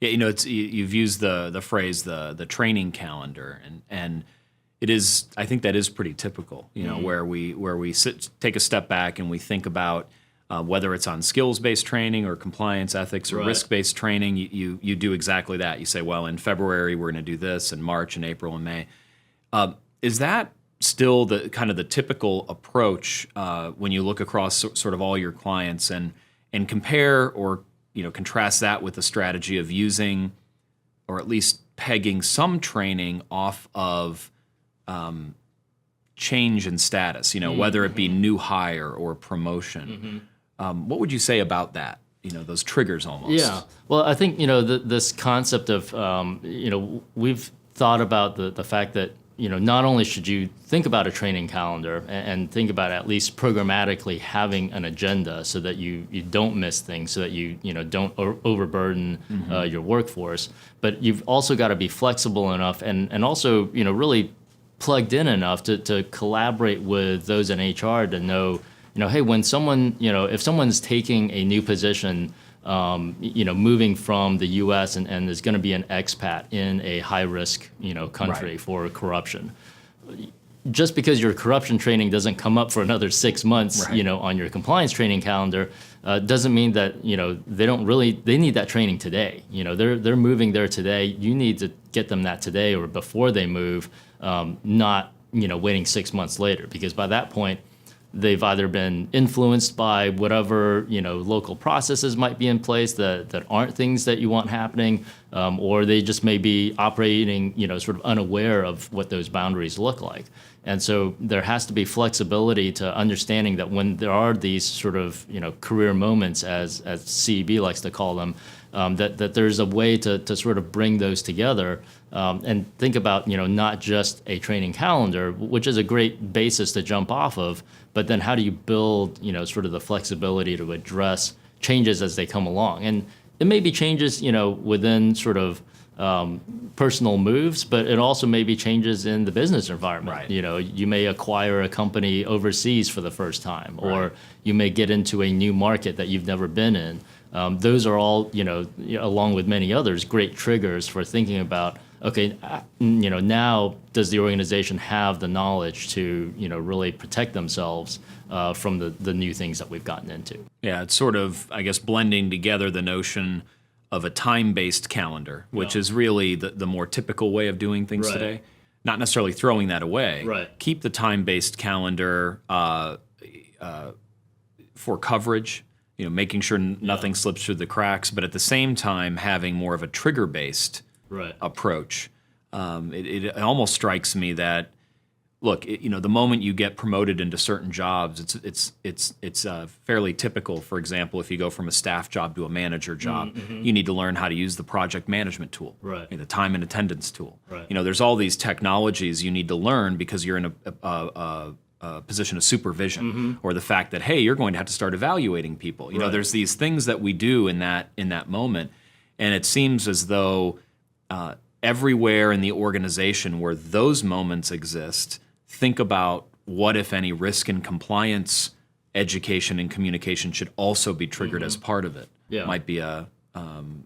Yeah, you've used the phrase the training calendar, and it is, I think that is pretty typical. Where we take a step back and we think about whether it's on skills-based training or compliance, ethics, or Right. risk-based training. You do exactly that. You say, well, in February we're going to do this, in March and April and May. Is that still the kind of the typical approach when you look across sort of all your clients and compare or contrast that with the strategy of using, or at least pegging some training off of change in status, whether it be new hire or promotion? What would you say about that? Those triggers almost. Yeah. Well, I think, this concept of, we've thought about the fact that, not only should you think about a training calendar and think about at least programmatically having an agenda so that you don't miss things, so that you don't overburden your workforce, but you've also got to be flexible enough and also, really plugged in enough to collaborate with those in HR to know, hey, when someone, if someone's taking a new position, moving from the U.S. and there's going to be an expat in a high-risk, country Right. for corruption. Just because your corruption training doesn't come up for another 6 months, Right. On your compliance training calendar, doesn't mean that, they need that training today. They're moving there today. You need to get them that today or before they move, not, waiting 6 months later, because by that point, they've either been influenced by whatever local processes might be in place that aren't things that you want happening, or they just may be operating sort of unaware of what those boundaries look like. And so there has to be flexibility to understanding that when there are these sort of career moments, as CEB likes to call them, that there's a way to sort of bring those together and think about not just a training calendar, which is a great basis to jump off of, but then how do you build sort of the flexibility to address changes as they come along. And it may be changes within sort of personal moves, but it also may be changes in the business environment. Right. You may acquire a company overseas for the first time, or Right. you may get into a new market that you've never been in. Those are all, along with many others, great triggers for thinking about, okay, now does the organization have the knowledge to, really protect themselves from the new things that we've gotten into? Yeah, it's sort of, I guess, blending together the notion of a time-based calendar, which Yeah. is really the more typical way of doing things Right. today. Not necessarily throwing that away. Right. Keep the time-based calendar for coverage, making sure nothing slips through the cracks, but at the same time having more of a trigger-based Right. approach. It almost strikes me that, look, the moment you get promoted into certain jobs, it's fairly typical. For example, if you go from a staff job to a manager job, you need to learn how to use the project management tool, Right. the time and attendance tool. Right. There's all these technologies you need to learn because you're in a position of supervision, or the fact that, hey, you're going to have to start evaluating people. Right. There's these things that we do in that moment, and it seems as though everywhere in the organization where those moments exist, think about what, if any, risk and compliance education and communication should also be triggered as part of it. Yeah. Might be a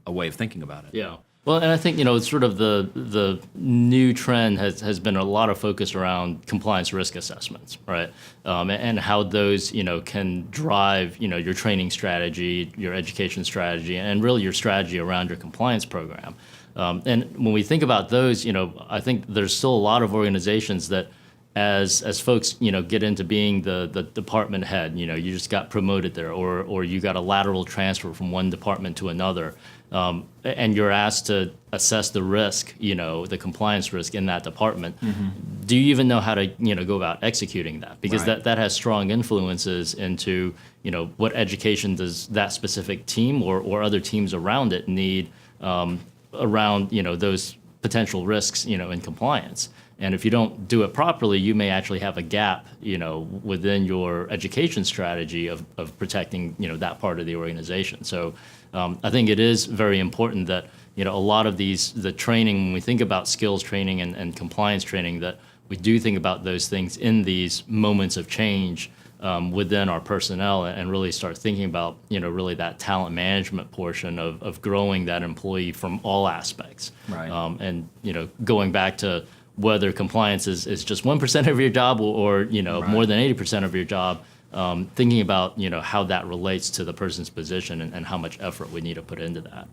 way of thinking about it. Yeah. Well, and I think, it's sort of the new trend has been a lot of focus around compliance risk assessments, right? And how those, can drive, your training strategy, your education strategy, and really your strategy around your compliance program. And when we think about those, I think there's still a lot of organizations that as folks, get into being the department head, you just got promoted there, or you got a lateral transfer from one department to another, and you're asked to assess the risk, the compliance risk in that department. Do you even know how to, go about executing that? Because Right. that has strong influences into, what education does that specific team or other teams around it need around, those potential risks, in compliance. And if you don't do it properly, you may actually have a gap, within your education strategy of protecting, that part of the organization. So I think it is very important that, a lot of the training, when we think about skills training and compliance training, that we do think about those things in these moments of change, within our personnel and really start thinking about, really that talent management portion of growing that employee from all aspects. Right. And, going back to whether compliance is just 1% of your job or more than 80% of your job, thinking about, how that relates to the person's position and how much effort we need to put into that.